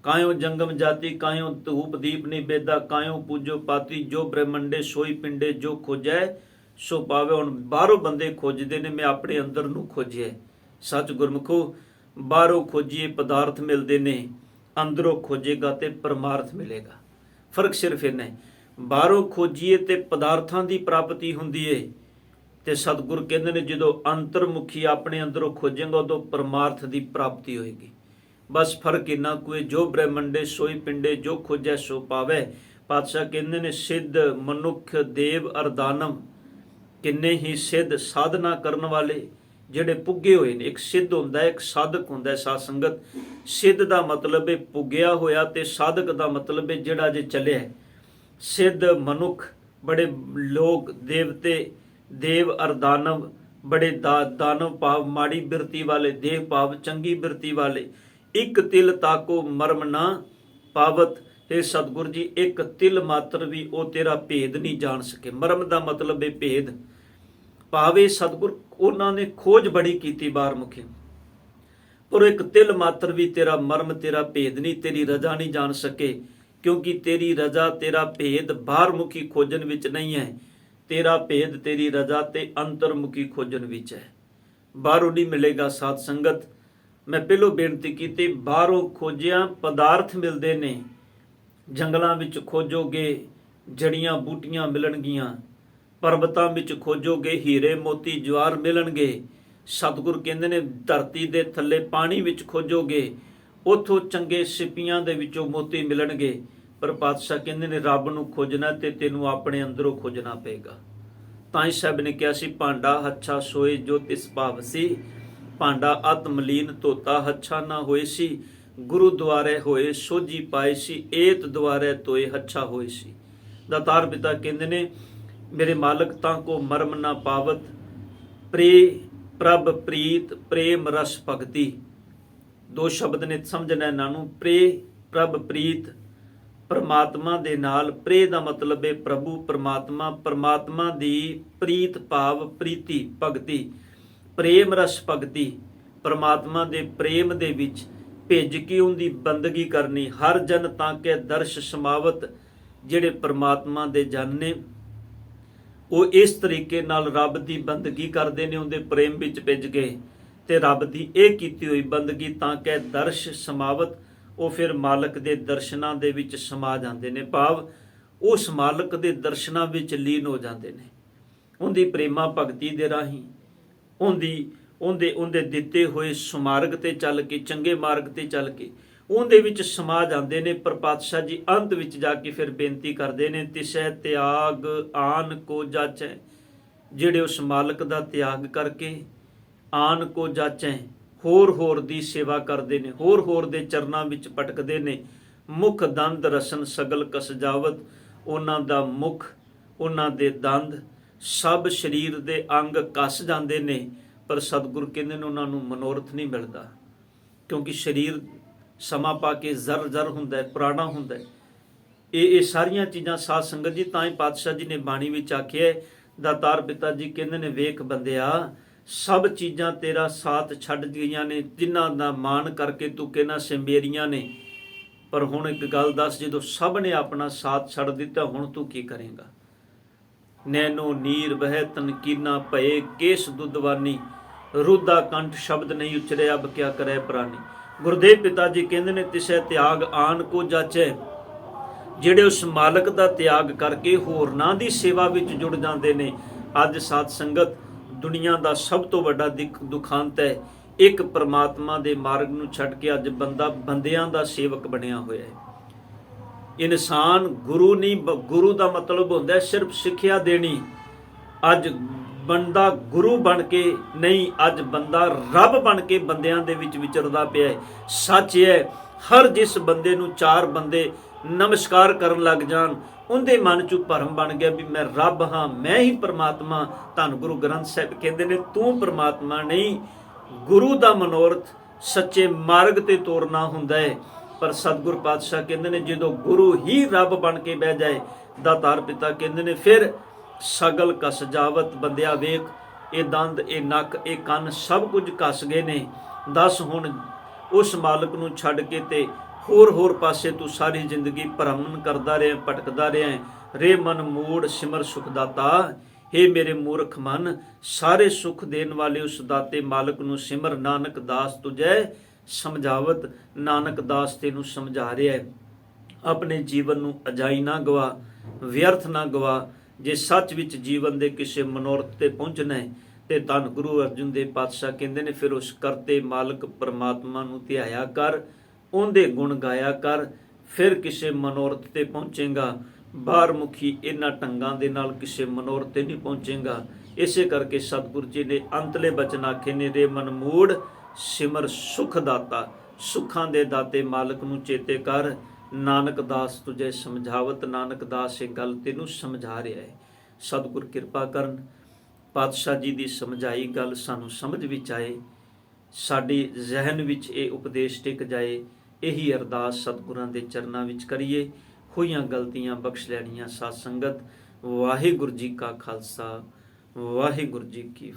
ਕਾਇਓ ਜੰਗਮ ਜਾਤੀ ਕਾਇਓ ਧੂਪ ਦੀਪ ਨਿਬੇਦਾ, ਕਾਇਓ ਪੂਜੋ ਪਾਤੀ ਜੋ ਬ੍ਰਹਮੰਡੇ ਸੋਈ ਪਿੰਡੇ, ਜੋ ਖੋਜੈ ਸੋ ਪਾਵੇ। ਹੁਣ ਬਾਹਰੋਂ ਬੰਦੇ ਖੋਜਦੇ ਨੇ, ਮੈਂ ਆਪਣੇ ਅੰਦਰ ਨੂੰ ਖੋਜਿਆ। ਸੱਚ ਗੁਰਮੁਖੋ, ਬਾਹਰੋਂ ਖੋਜੀਏ ਪਦਾਰਥ ਮਿਲਦੇ ਨੇ, ਅੰਦਰੋਂ ਖੋਜੇਗਾ ਤੇ ਪਰਮਾਰਥ ਮਿਲੇਗਾ। ਫਰਕ ਸਿਰਫ ਇੰਨਾ ਹੈ, ਬਾਹਰੋਂ ਖੋਜੀਏ ਤੇ ਪਦਾਰਥਾਂ ਦੀ ਪ੍ਰਾਪਤੀ ਹੁੰਦੀ ਏ, ਤੇ ਸਤਿਗੁਰ ਕਹਿੰਦੇ ਨੇ ਜਦੋਂ ਅੰਤਰਮੁਖੀ ਆਪਣੇ ਅੰਦਰੋਂ ਖੋਜੇਗਾ ਉਦੋਂ ਪਰਮਾਰਥ ਦੀ ਪ੍ਰਾਪਤੀ ਹੋਏਗੀ। ਬਸ ਫਰਕ ਇੰਨਾ ਕੁ ਹੈ, ਜੋ ਬ੍ਰਹਮੰਡੇ ਸੋਈ ਪਿੰਡੇ, ਜੋ ਖੋਜੈ ਸੋ ਪਾਵੇ। ਪਾਤਸ਼ਾਹ ਕਹਿੰਦੇ ਨੇ, ਸਿੱਧ ਮਨੁੱਖ ਦੇਵ ਅਰਦਾਨਮ। ਕਿੰਨੇ ਹੀ ਸਿੱਧ ਸਾਧਨਾ ਕਰਨ ਵਾਲੇ, ਜਿਹੜੇ ਪੁੱਗੇ ਹੋਏ ਨੇ। ਇੱਕ ਸਿੱਧ ਹੁੰਦਾ ਹੈ, ਇੱਕ ਸਾਧਕ ਹੁੰਦਾ ਹੈ। ਸਾਧ ਸੰਗਤ, ਸਿੱਧ ਦਾ ਮਤਲਬ ਹੈ ਪੁੱਗਿਆ ਹੋਇਆ, ਤੇ ਸਾਧਕ ਦਾ ਮਤਲਬ ਹੈ ਜਿਹੜਾ ਜੇ ਚੱਲਿਆ। ਸਿੱਧ ਮਨੁੱਖ, ਬੜੇ ਲੋਕ, ਦੇਵਤੇ, ਦੇਵ ਅਰ ਦਾਨਵ, ਬੜੇ ਦਾਨਵ ਭਾਵ ਮਾੜੀ ਬਿਰਤੀ ਵਾਲੇ, ਦੇਵ ਭਾਵ ਚੰਗੀ ਬਿਰਤੀ ਵਾਲੇ। ਇੱਕ ਤਿਲ ਤਾਕੋ ਮਰਮ ਨਾ ਪਾਵਤ, ਇਹ ਸਤਿਗੁਰ ਜੀ ਇੱਕ ਤਿਲ ਮਾਤਰ ਵੀ ਉਹ ਤੇਰਾ ਭੇਦ ਨਹੀਂ ਜਾਣ ਸਕੇ। ਮਰਮ ਦਾ ਮਤਲਬ ਹੈ ਭੇਦ। ਭਾਵੇਂ ਸਤਿਗੁਰ ਉਹਨਾਂ ਨੇ ਖੋਜ ਬੜੀ ਕੀਤੀ ਬਾਹਰ ਮੁਖੀ, ਪਰ ਇੱਕ ਤਿਲ ਮਾਤਰ ਵੀ ਤੇਰਾ ਮਰਮ, ਤੇਰਾ ਭੇਦ ਨਹੀਂ, ਤੇਰੀ ਰਜ਼ਾ ਨਹੀਂ ਜਾਣ ਸਕੇ। ਕਿਉਂਕਿ ਤੇਰੀ ਰਜ਼ਾ, ਤੇਰਾ ਭੇਦ ਬਾਹਰ ਮੁਖੀ ਖੋਜਣ ਵਿੱਚ ਨਹੀਂ ਹੈ। ਤੇਰਾ ਭੇਦ, ਤੇਰੀ ਰਜ਼ਾ ਤੇ ਅੰਤਰਮੁਖੀ ਖੋਜਣ ਵਿੱਚ ਹੈ। ਬਾਹਰੋਂ ਨਹੀਂ ਮਿਲੇਗਾ। ਸਾਧ ਸੰਗਤ, ਮੈਂ ਪਹਿਲੋਂ ਬੇਨਤੀ ਕੀਤੀ, ਬਾਹਰੋਂ ਖੋਜਿਆ ਪਦਾਰਥ ਮਿਲਦੇ ਨੇ। ਜੰਗਲਾਂ ਵਿੱਚ ਖੋਜੋਗੇ ਜੜੀਆਂ ਬੂਟੀਆਂ ਮਿਲਣਗੀਆਂ, ਪਰਬਤਾਂ ਵਿੱਚ ਖੋਜੋਗੇ ਹੀਰੇ ਮੋਤੀ ਜਵਾਹਰ ਮਿਲਣਗੇ। ਸਤਿਗੁਰ ਕਹਿੰਦੇ ਨੇ ਧਰਤੀ ਦੇ ਥੱਲੇ ਪਾਣੀ ਵਿੱਚ ਖੋਜੋਗੇ, ਉੱਥੋਂ ਚੰਗੇ ਸਿੱਪੀਆਂ ਦੇ ਵਿੱਚੋਂ ਮੋਤੀ ਮਿਲਣਗੇ। ਪਰ ਪਾਤਸ਼ਾਹ ਕਹਿੰਦੇ ਨੇ ਰੱਬ ਨੂੰ ਖੋਜਣਾ ਤੇ ਤੈਨੂੰ ਆਪਣੇ ਅੰਦਰੋਂ ਖੋਜਣਾ ਪਏਗਾ। ਤਾਂ ਹੀ ਸਾਹਿਬ ਨੇ ਕਿਹਾ ਸੀ, ਭਾਂਡਾ ਹੱਛਾ ਸੋਏ ਜੋ ਤਿਸ ਭਾਵ ਸੀ, ਭਾਂਡਾ ਅਤ ਮਲੀਨ ਧੋਤਾ ਹੱਛਾ ਨਾ ਹੋਏ ਸੀ, ਗੁਰੂ ਦੁਆਰੇ ਹੋਏ ਸੋਝੀ ਪਾਏ ਸੀ, ਏਤ ਦੁਆਰੇ ਤੋਏ ਹੱਛਾ ਹੋਏ ਸੀ। ਦਾਤਾਰ ਪਿਤਾ ਕਹਿੰਦੇ ਨੇ, ਮੇਰੇ ਮਾਲਕ ਤਾਂ ਕੋ ਮਰਮ ਨਾ ਪਾਵਤ, ਪ੍ਰੇ ਪ੍ਰਭ ਪ੍ਰੀਤ ਪ੍ਰੇਮ ਰਸ ਭਗਤੀ। ਦੋ ਸ਼ਬਦ ਨੇ, ਸਮਝਣਾ ਇਹਨਾਂ ਨੂੰ। ਪ੍ਰੇ ਪ੍ਰਭ ਪ੍ਰੀਤ, ਪਰਮਾਤਮਾ ਦੇ ਨਾਲ। ਪ੍ਰੇ ਦਾ ਮਤਲਬ ਹੈ ਪ੍ਰਭੂ ਪਰਮਾਤਮਾ, ਪਰਮਾਤਮਾ ਦੀ ਪ੍ਰੀਤ ਭਾਵ ਪ੍ਰੀਤੀ ਭਗਤੀ, ਪ੍ਰੇਮ ਰਸ ਭਗਤੀ। ਪਰਮਾਤਮਾ ਦੇ ਪ੍ਰੇਮ ਦੇ ਵਿੱਚ ਭਿੱਜ ਕੇ ਉਹਦੀ ਬੰਦਗੀ ਕਰਨੀ। ਹਰ ਜਨ ਤਾਂ ਕੇ ਦਰਸ਼ ਸਮਾਵਤ, ਜਿਹੜੇ ਪਰਮਾਤਮਾ ਦੇ ਜਨ ਨੇ ਉਹ ਇਸ ਤਰੀਕੇ ਨਾਲ ਰੱਬ ਦੀ ਬੰਦਗੀ ਕਰਦੇ ਨੇ, ਉਹਦੇ ਪ੍ਰੇਮ ਵਿੱਚ ਭਿੱਜ ਗਏ। ਤੇ ਰੱਬ ਦੀ ਇਹ ਕੀਤੀ ਹੋਈ ਬੰਦਗੀ ਤਾਂ ਕਿ ਦਰਸ਼ ਸਮਾਵਤ, ਉਹ ਫਿਰ ਮਾਲਕ ਦੇ ਦਰਸ਼ਨਾਂ ਦੇ ਵਿੱਚ ਸਮਾ ਜਾਂਦੇ ਨੇ। ਭਾਵ ਉਸ ਮਾਲਕ ਦੇ ਦਰਸ਼ਨਾਂ ਵਿੱਚ ਲੀਨ ਹੋ ਜਾਂਦੇ ਨੇ। ਉਹਦੀ ਪ੍ਰੇਮਾ ਭਗਤੀ ਦੇ ਰਾਹੀਂ, ਉਹਦੇ ਦਿੱਤੇ ਹੋਏ ਸੁਮਾਰਗ ਤੇ ਚੱਲ ਕੇ, ਚੰਗੇ ਮਾਰਗ ਤੇ ਚੱਲ ਕੇ ਉਹਦੇ ਵਿੱਚ ਸਮਾ ਜਾਂਦੇ ਨੇ। ਪਰ ਪਾਤਸ਼ਾਹ ਜੀ ਅੰਤ ਵਿੱਚ ਜਾ ਕੇ ਫਿਰ ਬੇਨਤੀ ਕਰਦੇ ਨੇ, ਤਿਸੈ ਤਿਆਗ ਆਨ ਕੋ ਜਾਚੈ, ਜਿਹੜੇ ਉਸ ਮਾਲਕ ਦਾ ਤਿਆਗ ਕਰਕੇ ਆਨ ਕੋ ਜਾਚੈ, ਹੋਰ ਦੀ ਸੇਵਾ ਕਰਦੇ ਨੇ, ਹੋਰ ਦੇ ਚਰਨਾਂ ਵਿੱਚ ਪਟਕਦੇ ਨੇ। ਮੁਖ ਦੰਦ ਰਸਨ ਸਗਲ ਕਸ ਜਾਵਤ, ਉਹਨਾਂ ਦਾ ਮੁਖ, ਉਹਨਾਂ ਦੇ ਦੰਦ ਸਭ ਸਰੀਰ ਦੇ ਅੰਗ ਕੱਸ ਜਾਂਦੇ ਨੇ। ਪਰ ਸਤਿਗੁਰ ਕਹਿੰਦੇ ਨੇ ਉਹਨਾਂ ਨੂੰ ਮਨੋਰਥ ਨਹੀਂ ਮਿਲਦਾ, ਕਿਉਂਕਿ ਸਰੀਰ ਸਮਾਂ ਪਾ ਕੇ ਜ਼ਰ ਹੁੰਦਾ ਹੈ, ਪੁਰਾਣਾ ਹੁੰਦਾ ਹੈ। ਇਹ ਸਾਰੀਆਂ ਚੀਜ਼ਾਂ ਸਾਧ ਸੰਗਤ ਜੀ, ਤਾਂ ਹੀ ਪਾਤਸ਼ਾਹ ਜੀ ਨੇ ਬਾਣੀ ਵਿੱਚ ਆਖਿਆ, ਦਾਤਾਰ ਪਿਤਾ ਜੀ ਕਹਿੰਦੇ ਨੇ, ਵੇਖ ਬੰਦਿਆ, ਸਭ ਚੀਜ਼ਾਂ ਤੇਰਾ ਸਾਥ ਛੱਡ ਗਈਆਂ ਨੇ, ਜਿਨ੍ਹਾਂ ਦਾ ਮਾਣ ਕਰਕੇ ਤੂੰ ਕਹਿਣਾ ਸੇ ਮੇਰੀਆਂ ਨੇ। ਪਰ ਹੁਣ ਇੱਕ ਗੱਲ ਦੱਸ, ਜਦੋਂ ਸਭ ਨੇ ਆਪਣਾ ਸਾਥ ਛੱਡ ਦਿੱਤਾ, ਹੁਣ ਤੂੰ ਕੀ ਕਰੇਗਾ? ਨੈਨੋ ਨੀਰ ਬਹਿ ਤਨਕੀਨਾ ਭਏ, ਕੇਸ ਦੁੱਧਵਾਨੀ, ਰੁੱਧਾ ਕੰਠ ਸ਼ਬਦ ਨਹੀਂ ਉਚਰਿਆ, ਅਬ ਕਿਆ ਕਰੇ ਪ੍ਰਾਨੀ। ਗੁਰਦੇਵ ਪਿਤਾ ਜੀ ਕਹਿੰਦੇ ਨੇ, ਤਿਸੈ ਤਿਆਗ ਆਨ ਕੋ ਜਾਚੈ, ਜਿਹੜੇ ਉਸ ਮਾਲਕ ਦਾ ਤਿਆਗ ਕਰਕੇ ਹੋਰਨਾਂ ਦੀ ਸੇਵਾ ਵਿੱਚ ਜੁੜ ਜਾਂਦੇ ਨੇ। ਅੱਜ ਸਾਧ ਸੰਗਤ, ਦੁਨੀਆ ਦਾ ਸਭ ਤੋਂ ਵੱਡਾ ਦੁਖਾਂਤ ਹੈ, ਇੱਕ ਪਰਮਾਤਮਾ ਦੇ ਮਾਰਗ ਨੂੰ ਛੱਡ ਕੇ ਅੱਜ ਬੰਦਾ ਬੰਦਿਆਂ ਦਾ ਸੇਵਕ ਬਣਿਆ ਹੋਇਆ ਹੈ। ਇਨਸਾਨ ਗੁਰੂ ਨਹੀਂ, ਗੁਰੂ ਦਾ ਮਤਲਬ ਹੁੰਦਾ ਸਿਰਫ ਸਿੱਖਿਆ ਦੇਣੀ। ਅੱਜ ਬੰਦਾ ਗੁਰੂ ਬਣ ਕੇ ਨਹੀਂ, ਅੱਜ ਬੰਦਾ ਰੱਬ ਬਣ ਕੇ ਬੰਦਿਆਂ ਦੇ ਵਿੱਚ ਵਿਚਰਦਾ ਪਿਆ ਹੈ। ਸੱਚ ਹੈ, ਹਰ ਜਿਸ ਬੰਦੇ ਨੂੰ ਚਾਰ ਬੰਦੇ ਨਮਸਕਾਰ ਕਰਨ ਲੱਗ ਜਾਣ, ਉਹਦੇ ਮਨ 'ਚ ਭਰਮ ਬਣ ਗਿਆ ਵੀ ਮੈਂ ਰੱਬ ਹਾਂ, ਮੈਂ ਹੀ ਪਰਮਾਤਮਾ। ਧੰਨ ਗੁਰੂ ਗ੍ਰੰਥ ਸਾਹਿਬ ਕਹਿੰਦੇ ਨੇ, ਤੂੰ ਪਰਮਾਤਮਾ ਨਹੀਂ। ਗੁਰੂ ਦਾ ਮਨੋਰਥ ਸੱਚੇ ਮਾਰਗ ਤੇ ਤੋਰਨਾ ਹੁੰਦਾ ਹੈ। ਪਰ ਸਤਿਗੁਰ ਪਾਤਸ਼ਾਹ ਕਹਿੰਦੇ ਨੇ, ਜਦੋਂ ਗੁਰੂ ਹੀ ਰੱਬ ਬਣ ਕੇ ਬਹਿ ਜਾਏ, ਦਾਤਾਰ ਪਿਤਾ ਕਹਿੰਦੇ ਨੇ, ਫਿਰ ਸਗਲ ਕਸ ਜਾਵਤ। ਬੰਦਿਆ ਵੇਖ, ਇਹ ਦੰਦ, ਇਹ ਨੱਕ, ਇਹ ਕੰਨ ਸਭ ਕੁਝ ਕੱਸ ਗਏ ਨੇ। ਦੱਸ ਹੁਣ ਉਸ ਮਾਲਕ ਨੂੰ ਛੱਡ ਕੇ ਤੇ ਹੋਰ ਪਾਸੇ ਤੂੰ ਸਾਰੀ ਜ਼ਿੰਦਗੀ ਭਰਮਣ ਕਰਦਾ ਰਿਹਾ, ਭਟਕਦਾ ਰਿਹਾ। ਰੇ ਮਨ ਮੂੜ ਸਿਮਰ ਸੁਖ ਦਾਤਾ, ਹੇ ਮੇਰੇ ਮੂਰਖ ਮਨ, ਸਾਰੇ ਸੁਖ ਦੇਣ ਵਾਲੇ ਉਸ ਦਾਤੇ ਮਾਲਕ ਨੂੰ ਸਿਮਰ। ਨਾਨਕ ਦਾਸ ਤੁਝੈ ਸਮਝਾਵਤ, ਨਾਨਕ ਦਾਸ ਤੈਨੂੰ ਸਮਝਾ ਰਿਹਾ ਹੈ। ਆਪਣੇ ਜੀਵਨ ਨੂੰ ਅਜਾਈ ਨਾ ਗਵਾ, ਵਿਅਰਥ ਨਾ ਗਵਾ। ਜੇ ਸੱਚ ਵਿੱਚ ਜੀਵਨ ਦੇ ਕਿਸੇ ਮਨੋਰਥ ਤੇ ਪਹੁੰਚਣਾ ਹੈ ਤੇ ਧੰਨ ਗੁਰੂ ਅਰਜਨ ਦੇਵ ਪਾਤਸ਼ਾਹ ਕਹਿੰਦੇ ਨੇ, ਫਿਰ ਉਸ ਕਰਤੇ ਮਾਲਕ ਪਰਮਾਤਮਾ ਨੂੰ ਧਿਆਇਆ ਕਰ, ਉਹਦੇ ਗੁਣ ਗਾਇਆ ਕਰ, ਫਿਰ ਕਿਸੇ ਮਨੋਰਥ ਤੇ ਪਹੁੰਚੇਗਾ। ਬਾਹਰ ਮੁਖੀ ਇਹਨਾਂ ਢੰਗਾਂ ਦੇ ਨਾਲ ਕਿਸੇ ਮਨੋਰਥ ਤੇ ਨਹੀਂ ਪਹੁੰਚੇਗਾ। ਇਸੇ ਕਰਕੇ ਸਤਿਗੁਰੂ ਜੀ ਨੇ ਅੰਤਲੇ ਬਚਨ ਆਖੇ ਨੇ, ਰੇ ਮਨ ਮੂੜ ਸਿਮਰ ਸੁਖ ਦਾਤਾ। ਸੁੱਖਾਂ ਦੇ ਦਾਤੇ ਮਾਲਕ ਨੂੰ ਚੇਤੇ ਕਰ। ਨਾਨਕ ਦਾਸ ਤੁਝੇ ਸਮਝਾਵਤ, ਨਾਨਕ ਦਾਸ ਇਹ ਗੱਲ ਤੈਨੂੰ ਸਮਝਾ ਰਿਹਾ ਹੈ। ਸਤਿਗੁਰ ਕਿਰਪਾ ਕਰਨ, ਪਾਤਸ਼ਾਹ ਜੀ ਦੀ ਸਮਝਾਈ ਗੱਲ ਸਾਨੂੰ ਸਮਝ ਵਿੱਚ ਆਏ, ਸਾਡੇ ਜ਼ਿਹਨ ਵਿੱਚ ਇਹ ਉਪਦੇਸ਼ ਟਿਕ ਜਾਏ। ਇਹੀ ਅਰਦਾਸ ਸਤਿਗੁਰਾਂ ਦੇ ਚਰਨਾਂ ਵਿੱਚ ਕਰੀਏ। ਹੋਈਆਂ ਗਲਤੀਆਂ ਬਖਸ਼ ਲੈਣੀਆਂ ਸਾਧ ਸੰਗਤ। ਵਾਹਿਗੁਰੂ ਜੀ ਕਾ ਖਾਲਸਾ, ਵਾਹਿਗੁਰੂ ਜੀ ਕੀ